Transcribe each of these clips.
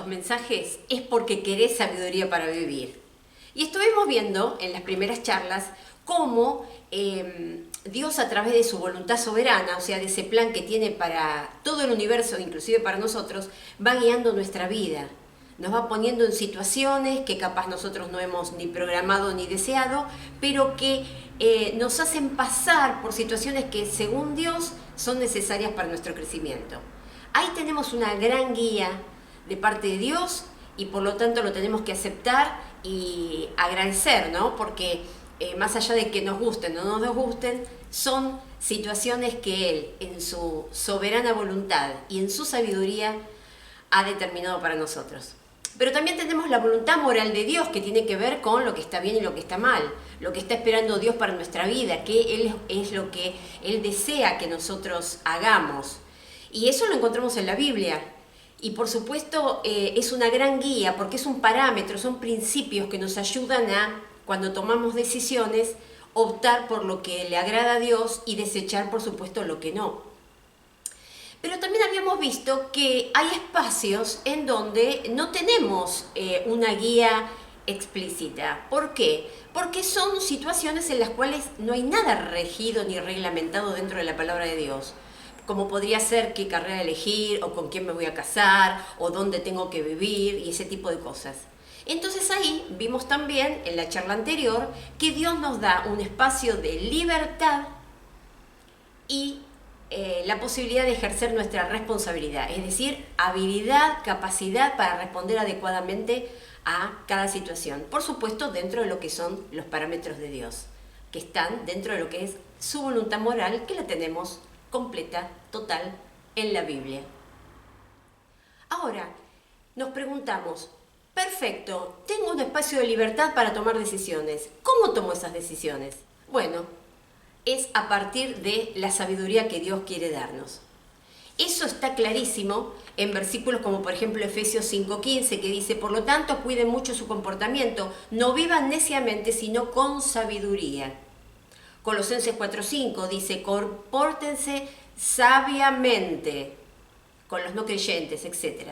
estos mensajes es porque querés sabiduría para vivir. Y estuvimos viendo en las primeras charlas cómo Dios, a través de su voluntad soberana, o sea, de ese plan que tiene para todo el universo, inclusive para nosotros, va guiando nuestra vida. Nos va poniendo en situaciones que capaz nosotros no hemos ni programado ni deseado, pero que nos hacen pasar por situaciones que, según Dios, son necesarias para nuestro crecimiento. Ahí tenemos una gran guía de parte de Dios y por lo tanto lo tenemos que aceptar y agradecer, ¿no? Porque más allá de que nos gusten o no nos gusten, son situaciones que Él, en su soberana voluntad y en su sabiduría, ha determinado para nosotros. Pero también tenemos la voluntad moral de Dios, que tiene que ver con lo que está bien y lo que está mal, lo que está esperando Dios para nuestra vida, que Él es lo que Él desea que nosotros hagamos. Y eso lo encontramos en la Biblia. Y por supuesto es una gran guía, porque es un parámetro, son principios que nos ayudan a, cuando tomamos decisiones, optar por lo que le agrada a Dios y desechar, por supuesto, lo que no. Pero también habíamos visto que hay espacios en donde no tenemos una guía explícita. ¿Por qué? Porque son situaciones en las cuales no hay nada regido ni reglamentado dentro de la palabra de Dios. Como podría ser qué carrera elegir, o con quién me voy a casar, o dónde tengo que vivir, y ese tipo de cosas. Entonces ahí vimos también, en la charla anterior, que Dios nos da un espacio de libertad y la posibilidad de ejercer nuestra responsabilidad, es decir, habilidad, capacidad para responder adecuadamente a cada situación. Por supuesto, dentro de lo que son los parámetros de Dios, que están dentro de lo que es su voluntad moral, que la tenemos completa, total, en la Biblia. Ahora, nos preguntamos, perfecto, tengo un espacio de libertad para tomar decisiones. ¿Cómo tomo esas decisiones? Bueno, es a partir de la sabiduría que Dios quiere darnos. Eso está clarísimo en versículos como por ejemplo Efesios 5:15, que dice, por lo tanto, cuiden mucho su comportamiento, no vivan neciamente, sino con sabiduría. Colosenses 4:5 dice, compórtense sabiamente con los no creyentes, etc.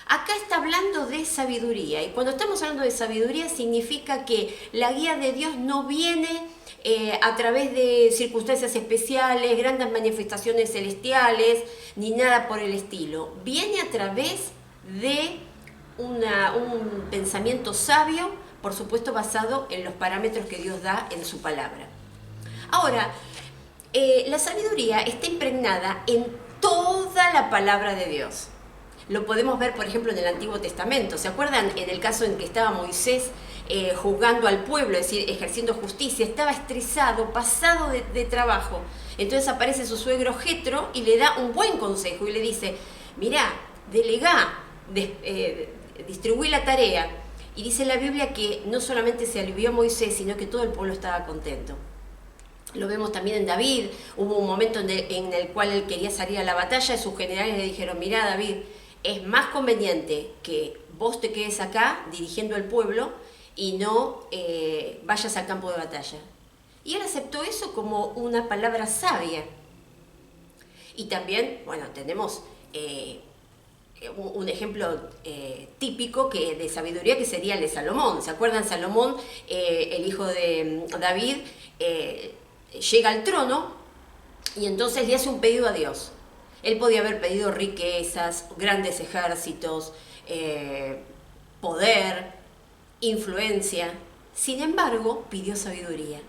Acá está hablando de sabiduría, y cuando estamos hablando de sabiduría significa que la guía de Dios no viene a través de circunstancias especiales, grandes manifestaciones celestiales, ni nada por el estilo. Viene a través de un pensamiento sabio, por supuesto basado en los parámetros que Dios da en su palabra. Ahora, la sabiduría está impregnada en toda la palabra de Dios. Lo podemos ver, por ejemplo, en el Antiguo Testamento. ¿Se acuerdan en el caso en que estaba Moisés juzgando al pueblo, es decir, ejerciendo justicia? Estaba estresado, pasado de trabajo. Entonces aparece su suegro Jetro y le da un buen consejo y le dice, mirá, delegá, distribuí la tarea. Y dice la Biblia que no solamente se alivió Moisés, sino que todo el pueblo estaba contento. Lo vemos también en David. Hubo un momento en el cual él quería salir a la batalla y sus generales le dijeron, mirá David, es más conveniente que vos te quedes acá dirigiendo al pueblo y no vayas al campo de batalla. Y él aceptó eso como una palabra sabia. Y también, bueno, tenemos un ejemplo típico de sabiduría que sería el de Salomón. ¿Se acuerdan? Salomón, el hijo de David, llega al trono y entonces le hace un pedido a Dios. Él podía haber pedido riquezas, grandes ejércitos, poder, influencia. Sin embargo, pidió sabiduría.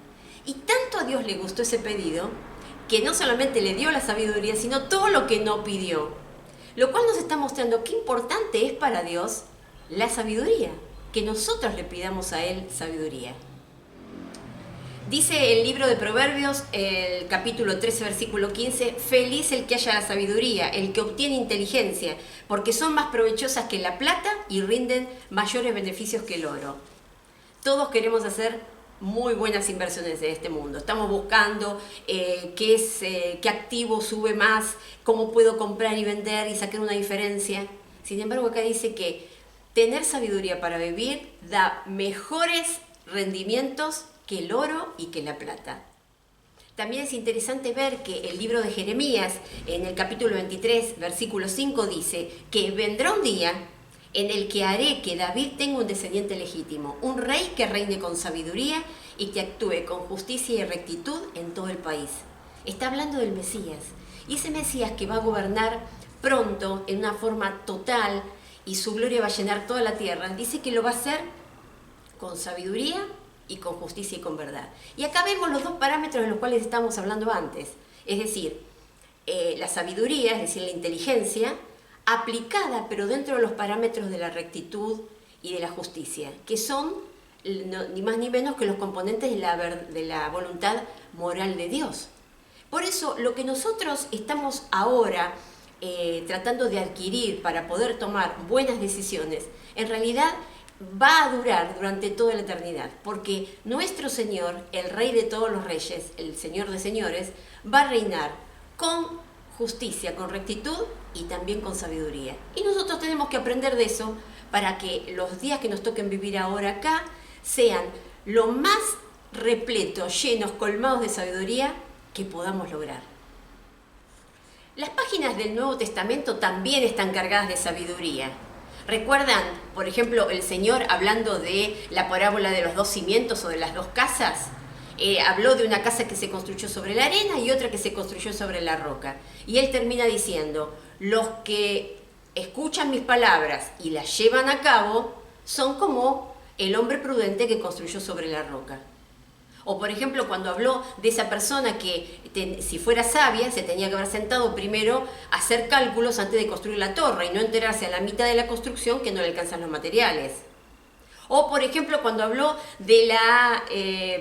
Y tanto a Dios le gustó ese pedido, que no solamente le dio la sabiduría, sino todo lo que no pidió. Lo cual nos está mostrando qué importante es para Dios la sabiduría, que nosotros le pidamos a Él sabiduría. Dice el libro de Proverbios, el capítulo 13, versículo 15, feliz el que haya la sabiduría, el que obtiene inteligencia, porque son más provechosas que la plata y rinden mayores beneficios que el oro. Todos queremos hacer muy buenas inversiones en este mundo. Estamos buscando qué activo sube más, cómo puedo comprar y vender y sacar una diferencia. Sin embargo, acá dice que tener sabiduría para vivir da mejores rendimientos que el oro y que la plata. También es interesante ver que el libro de Jeremías, en el capítulo 23, versículo 5, dice que vendrá un día en el que haré que David tenga un descendiente legítimo, un rey que reine con sabiduría y que actúe con justicia y rectitud en todo el país. Está hablando del Mesías, y ese Mesías que va a gobernar pronto en una forma total y su gloria va a llenar toda la tierra, dice que lo va a hacer con sabiduría y con justicia y con verdad. Y acá vemos los dos parámetros de los cuales estábamos hablando antes, es decir, la sabiduría, es decir, la inteligencia, aplicada pero dentro de los parámetros de la rectitud y de la justicia, que son ni más ni menos que los componentes de la voluntad moral de Dios. Por eso lo que nosotros estamos ahora tratando de adquirir para poder tomar buenas decisiones, en realidad va a durar durante toda la eternidad, porque nuestro Señor, el Rey de todos los reyes, el Señor de señores, va a reinar con justicia, con rectitud y también con sabiduría. Y nosotros tenemos que aprender de eso para que los días que nos toquen vivir ahora acá sean lo más repletos, llenos, colmados de sabiduría que podamos lograr. Las páginas del Nuevo Testamento también están cargadas de sabiduría. ¿Recuerdan, por ejemplo, el Señor hablando de la parábola de los dos cimientos o de las dos casas? Habló de una casa que se construyó sobre la arena y otra que se construyó sobre la roca. Y Él termina diciendo, los que escuchan mis palabras y las llevan a cabo son como el hombre prudente que construyó sobre la roca. O por ejemplo, cuando habló de esa persona que si fuera sabia se tenía que haber sentado primero a hacer cálculos antes de construir la torre y no enterarse a la mitad de la construcción que no le alcanzan los materiales. O por ejemplo, cuando habló de la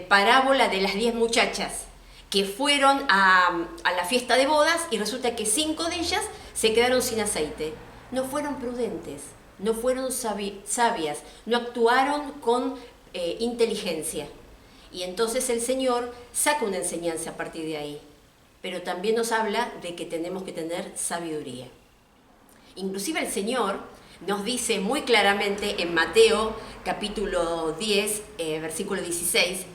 parábola de las 10 muchachas que fueron a la fiesta de bodas y resulta que 5 de ellas se quedaron sin aceite. No fueron prudentes, no fueron sabias, no actuaron con inteligencia. Y entonces el Señor saca una enseñanza a partir de ahí. Pero también nos habla de que tenemos que tener sabiduría. Inclusive el Señor nos dice muy claramente en Mateo capítulo 10, versículo 16,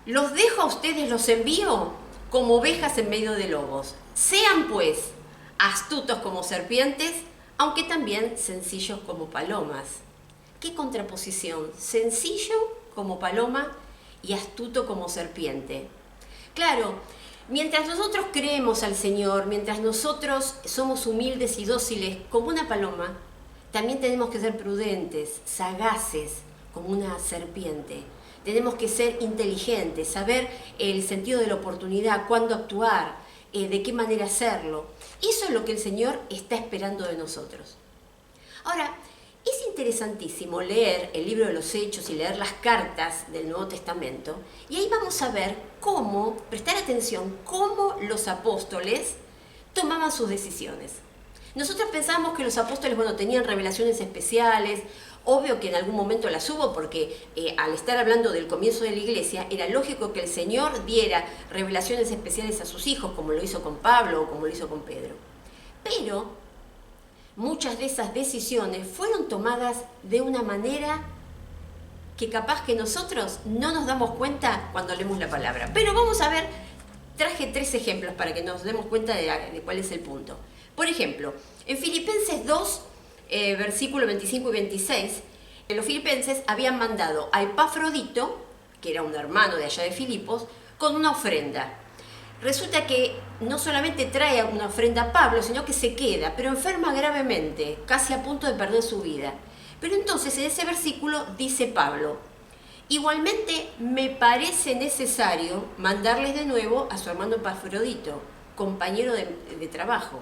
los dejo a ustedes, los envío como ovejas en medio de lobos. Sean pues astutos como serpientes, aunque también sencillos como palomas. ¿Qué contraposición? Sencillo como paloma y astuto como serpiente. Claro, mientras nosotros creemos al Señor, mientras nosotros somos humildes y dóciles como una paloma, también tenemos que ser prudentes, sagaces como una serpiente. Tenemos que ser inteligentes, saber el sentido de la oportunidad, cuándo actuar, de qué manera hacerlo. Eso es lo que el Señor está esperando de nosotros. Ahora, es interesantísimo leer el libro de los Hechos y leer las cartas del Nuevo Testamento, y ahí vamos a ver cómo, prestar atención, cómo los apóstoles tomaban sus decisiones. Nosotros pensábamos que los apóstoles, tenían revelaciones especiales, obvio que en algún momento las hubo, porque al estar hablando del comienzo de la iglesia, era lógico que el Señor diera revelaciones especiales a sus hijos, como lo hizo con Pablo o como lo hizo con Pedro. Pero muchas de esas decisiones fueron tomadas de una manera que capaz que nosotros no nos damos cuenta cuando leemos la palabra. Pero vamos a ver, traje 3 ejemplos para que nos demos cuenta de cuál es el punto. Por ejemplo, en Filipenses 2, versículos 25 y 26, los filipenses habían mandado a Epafrodito, que era un hermano de allá de Filipos, con una ofrenda. Resulta que no solamente trae una ofrenda a Pablo, sino que se queda, pero enferma gravemente, casi a punto de perder su vida. Pero entonces en ese versículo dice Pablo, igualmente me parece necesario mandarles de nuevo a su hermano Epafrodito, compañero de trabajo.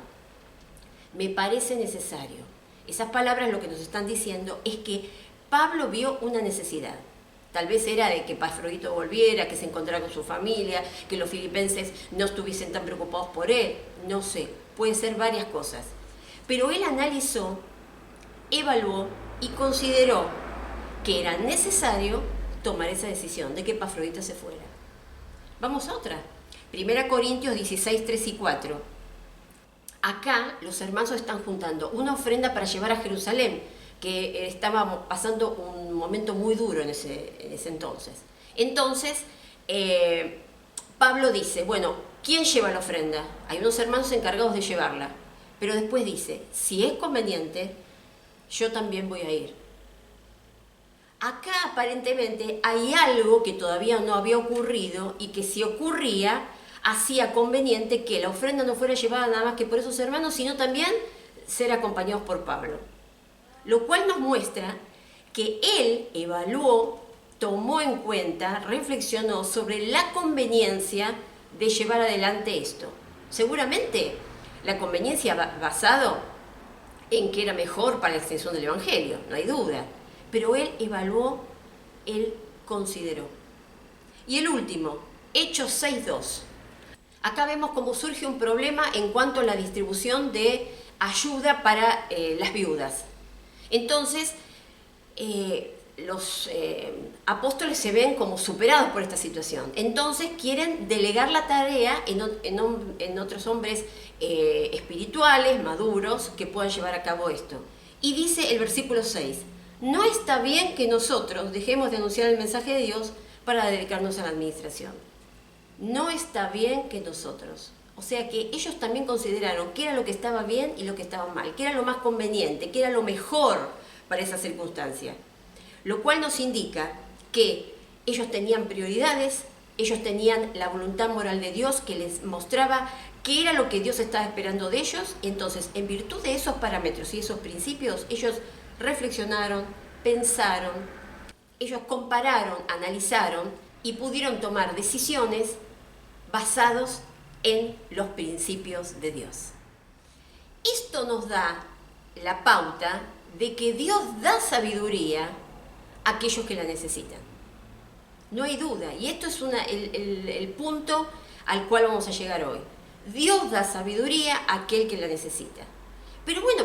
Me parece necesario. Esas palabras lo que nos están diciendo es que Pablo vio una necesidad. Tal vez era de que Epafrodito volviera, que se encontrara con su familia, que los filipenses no estuviesen tan preocupados por él. No sé, pueden ser varias cosas. Pero él analizó, evaluó y consideró que era necesario tomar esa decisión de que Epafrodito se fuera. Vamos a otra. 1 Corintios 16, 3 y 4. Acá los hermanos están juntando una ofrenda para llevar a Jerusalén, que estaba pasando un momento muy duro en ese entonces. Entonces, Pablo dice, ¿quién lleva la ofrenda? Hay unos hermanos encargados de llevarla. Pero después dice, si es conveniente, yo también voy a ir. Acá aparentemente hay algo que todavía no había ocurrido y que si ocurría, hacía conveniente que la ofrenda no fuera llevada nada más que por esos hermanos, sino también ser acompañados por Pablo. Lo cual nos muestra que él evaluó, tomó en cuenta, reflexionó sobre la conveniencia de llevar adelante esto. Seguramente la conveniencia basado en que era mejor para la extensión del Evangelio, no hay duda. Pero él evaluó, él consideró. Y el último, Hechos 6.2. Acá vemos cómo surge un problema en cuanto a la distribución de ayuda para las viudas. Entonces, los apóstoles se ven como superados por esta situación. Entonces quieren delegar la tarea en otros hombres espirituales, maduros, que puedan llevar a cabo esto. Y dice el versículo 6, no está bien que nosotros dejemos de anunciar el mensaje de Dios para dedicarnos a la administración. No está bien que nosotros. O sea que ellos también consideraron qué era lo que estaba bien y lo que estaba mal, qué era lo más conveniente, qué era lo mejor para esa circunstancia. Lo cual nos indica que ellos tenían prioridades, ellos tenían la voluntad moral de Dios que les mostraba qué era lo que Dios estaba esperando de ellos. Entonces, en virtud de esos parámetros y esos principios, ellos reflexionaron, pensaron, ellos compararon, analizaron y pudieron tomar decisiones basados en los principios de Dios. Esto nos da la pauta de que Dios da sabiduría a aquellos que la necesitan. No hay duda, y esto es el punto al cual vamos a llegar hoy. Dios da sabiduría a aquel que la necesita. Pero bueno,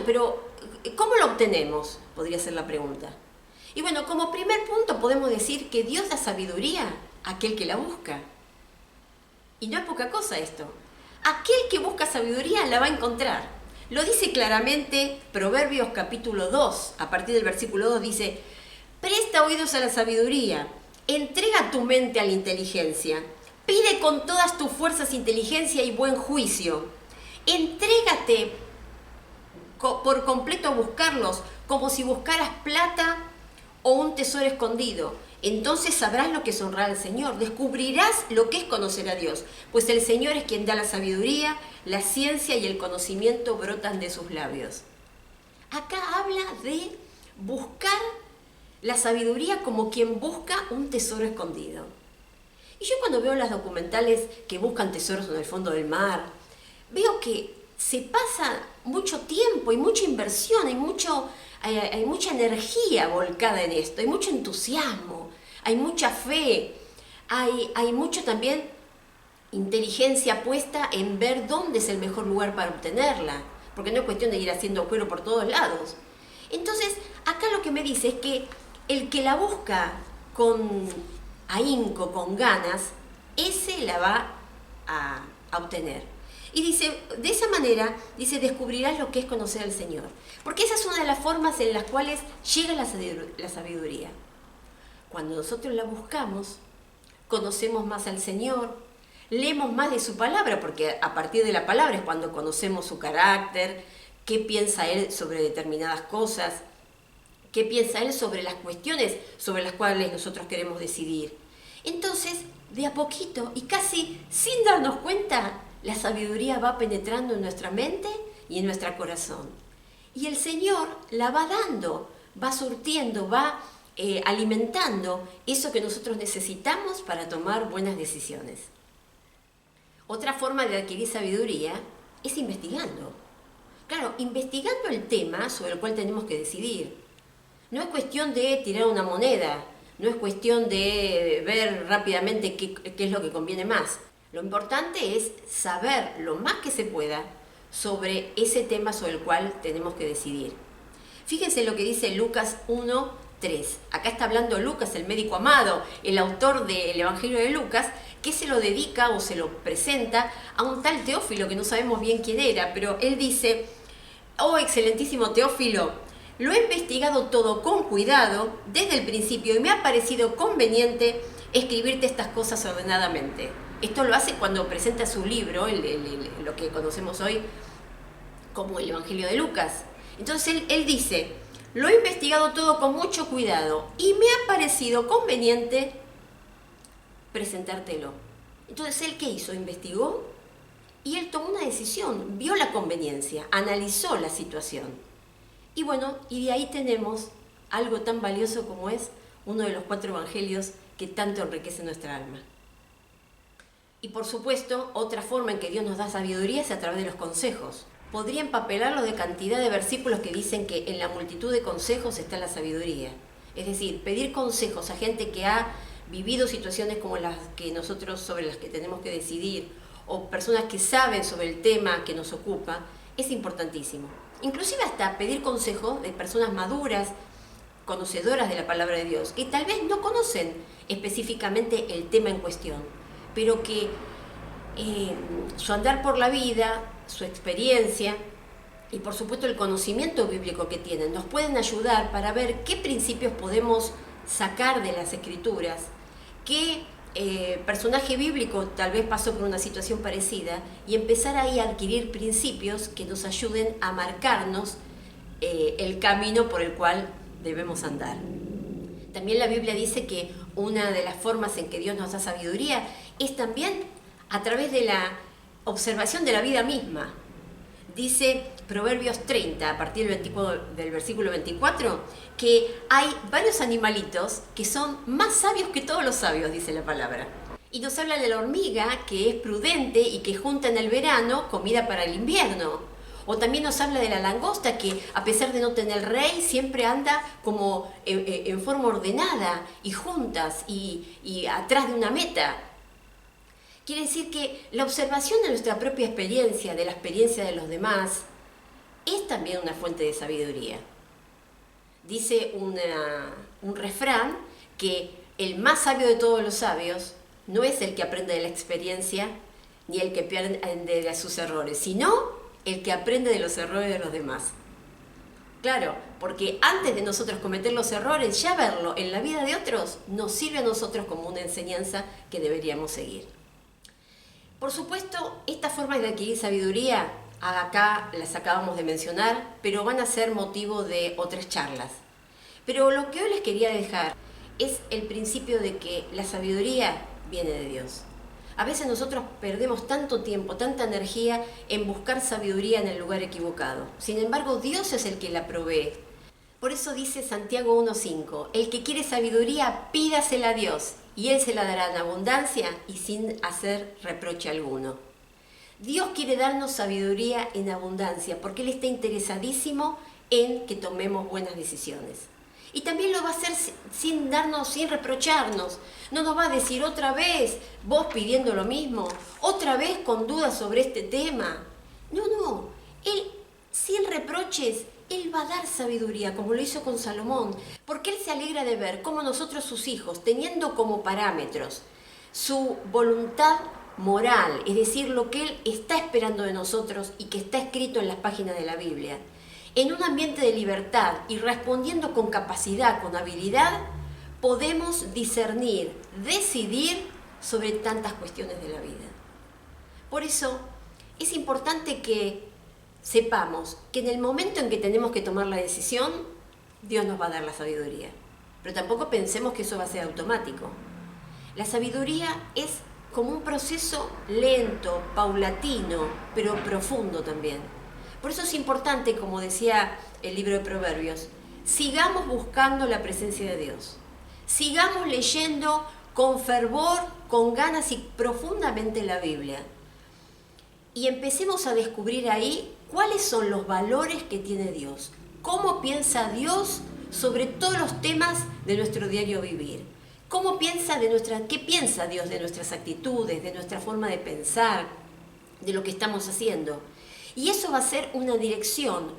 ¿cómo lo obtenemos? Podría ser la pregunta. Y bueno, como primer punto podemos decir que Dios da sabiduría a aquel que la busca. Y no es poca cosa esto. Aquel que busca sabiduría la va a encontrar. Lo dice claramente Proverbios capítulo 2, a partir del versículo 2 dice, presta oídos a la sabiduría, entrega tu mente a la inteligencia, pide con todas tus fuerzas inteligencia y buen juicio. Entrégate por completo a buscarlos, como si buscaras plata o un tesoro escondido. Entonces sabrás lo que es honrar al Señor, descubrirás lo que es conocer a Dios, pues el Señor es quien da la sabiduría, la ciencia y el conocimiento brotan de sus labios. Acá habla de buscar la sabiduría como quien busca un tesoro escondido. Y yo cuando veo las documentales que buscan tesoros en el fondo del mar, veo que se pasa mucho tiempo y mucha inversión, hay mucha energía volcada en esto, hay mucho entusiasmo, hay mucha fe, hay mucho también inteligencia puesta en ver dónde es el mejor lugar para obtenerla, porque no es cuestión de ir haciendo cuero por todos lados. Entonces, acá lo que me dice es que el que la busca con ahínco, con ganas, ese la va a obtener. Y dice, de esa manera, dice, descubrirás lo que es conocer al Señor. Porque esa es una de las formas en las cuales llega la sabiduría. Cuando nosotros la buscamos, conocemos más al Señor, leemos más de su palabra, porque a partir de la palabra es cuando conocemos su carácter, qué piensa Él sobre determinadas cosas, qué piensa Él sobre las cuestiones sobre las cuales nosotros queremos decidir. Entonces, de a poquito y casi sin darnos cuenta, la sabiduría va penetrando en nuestra mente y en nuestro corazón. Y el Señor la va dando, va surtiendo, va alimentando eso que nosotros necesitamos para tomar buenas decisiones. Otra forma de adquirir sabiduría es investigando. Claro, investigando el tema sobre el cual tenemos que decidir. No es cuestión de tirar una moneda, no es cuestión de ver rápidamente qué es lo que conviene más. Lo importante es saber lo más que se pueda sobre ese tema sobre el cual tenemos que decidir. Fíjense lo que dice Lucas 1:3. Acá está hablando Lucas, el médico amado, el autor del Evangelio de Lucas, que se lo dedica o se lo presenta a un tal Teófilo, que no sabemos bien quién era, pero él dice, oh excelentísimo Teófilo, lo he investigado todo con cuidado desde el principio y me ha parecido conveniente escribirte estas cosas ordenadamente. Esto lo hace cuando presenta su libro, lo que conocemos hoy como el Evangelio de Lucas. Entonces él dice, lo he investigado todo con mucho cuidado y me ha parecido conveniente presentártelo. Entonces, ¿él qué hizo? Investigó y él tomó una decisión, vio la conveniencia, analizó la situación. Y bueno, y de ahí tenemos algo tan valioso como es uno de los 4 evangelios que tanto enriquece nuestra alma. Y por supuesto, otra forma en que Dios nos da sabiduría es a través de los consejos. Podría empapelarlo de cantidad de versículos que dicen que en la multitud de consejos está la sabiduría. Es decir, pedir consejos a gente que ha vivido situaciones como las que nosotros, sobre las que tenemos que decidir, o personas que saben sobre el tema que nos ocupa, es importantísimo. Inclusive hasta pedir consejos de personas maduras, conocedoras de la palabra de Dios, que tal vez no conocen específicamente el tema en cuestión, pero que su andar por la vida, su experiencia y por supuesto el conocimiento bíblico que tienen nos pueden ayudar para ver qué principios podemos sacar de las escrituras, qué personaje bíblico tal vez pasó por una situación parecida y empezar ahí a adquirir principios que nos ayuden a marcarnos el camino por el cual debemos andar. También la Biblia dice que una de las formas en que Dios nos da sabiduría es también a través de la observación de la vida misma. Dice Proverbios 30, a partir del versículo 24, que hay varios animalitos que son más sabios que todos los sabios, dice la palabra. Y nos habla de la hormiga, que es prudente y que junta en el verano comida para el invierno. O también nos habla de la langosta, que a pesar de no tener rey, siempre anda como en forma ordenada y juntas y atrás de una meta. Quiere decir que la observación de nuestra propia experiencia, de la experiencia de los demás, es también una fuente de sabiduría. Dice un refrán que el más sabio de todos los sabios no es el que aprende de la experiencia ni el que aprende de sus errores, sino el que aprende de los errores de los demás. Claro, porque antes de nosotros cometer los errores, ya verlo en la vida de otros nos sirve a nosotros como una enseñanza que deberíamos seguir. Por supuesto, estas formas de adquirir sabiduría, acá las acabamos de mencionar, pero van a ser motivo de otras charlas. Pero lo que hoy les quería dejar es el principio de que la sabiduría viene de Dios. A veces nosotros perdemos tanto tiempo, tanta energía en buscar sabiduría en el lugar equivocado. Sin embargo, Dios es el que la provee. Por eso dice Santiago 1:5, el que quiere sabiduría, pídasela a Dios, y Él se la dará en abundancia y sin hacer reproche alguno. Dios quiere darnos sabiduría en abundancia porque Él está interesadísimo en que tomemos buenas decisiones. Y también lo va a hacer sin reprocharnos. No nos va a decir otra vez, vos pidiendo lo mismo, otra vez con dudas sobre este tema. No, Él sin reproches, Él va a dar sabiduría, como lo hizo con Salomón, porque Él se alegra de ver cómo nosotros, sus hijos, teniendo como parámetros su voluntad moral, es decir, lo que Él está esperando de nosotros y que está escrito en las páginas de la Biblia, en un ambiente de libertad y respondiendo con capacidad, con habilidad, podemos discernir, decidir sobre tantas cuestiones de la vida. Por eso es importante que sepamos que en el momento en que tenemos que tomar la decisión, Dios nos va a dar la sabiduría. Pero tampoco pensemos que eso va a ser automático. La sabiduría es como un proceso lento, paulatino, pero profundo también. Por eso es importante, como decía el libro de Proverbios, sigamos buscando la presencia de Dios. Sigamos leyendo con fervor, con ganas y profundamente la Biblia. Y empecemos a descubrir ahí cuáles son los valores que tiene Dios. Cómo piensa Dios sobre todos los temas de nuestro diario vivir. ¿Qué piensa Dios de nuestras actitudes, de nuestra forma de pensar, de lo que estamos haciendo? Y eso va a ser una dirección,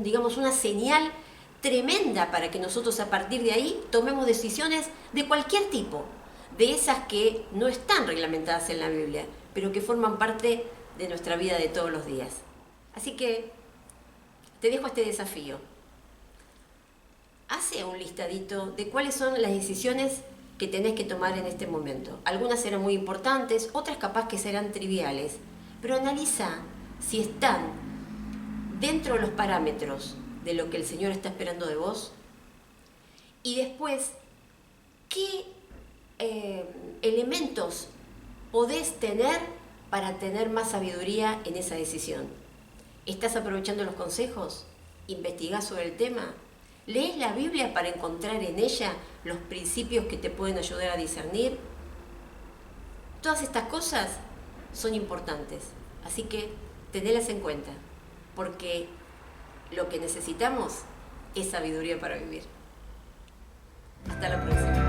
digamos, una señal tremenda para que nosotros a partir de ahí tomemos decisiones de cualquier tipo, de esas que no están reglamentadas en la Biblia, pero que forman parte de nuestra vida de todos los días. Así que te dejo este desafío. Hace un listadito de cuáles son las decisiones que tenés que tomar en este momento. Algunas serán muy importantes, otras capaz que serán triviales, pero analiza si están dentro de los parámetros de lo que el Señor está esperando de vos? Y después, ¿qué elementos podés tener para tener más sabiduría en esa decisión? ¿Estás aprovechando los consejos? ¿Investigás sobre el tema? ¿Lees la Biblia para encontrar en ella los principios que te pueden ayudar a discernir? Todas estas cosas son importantes, así que tenelas en cuenta, porque lo que necesitamos es sabiduría para vivir. Hasta la próxima.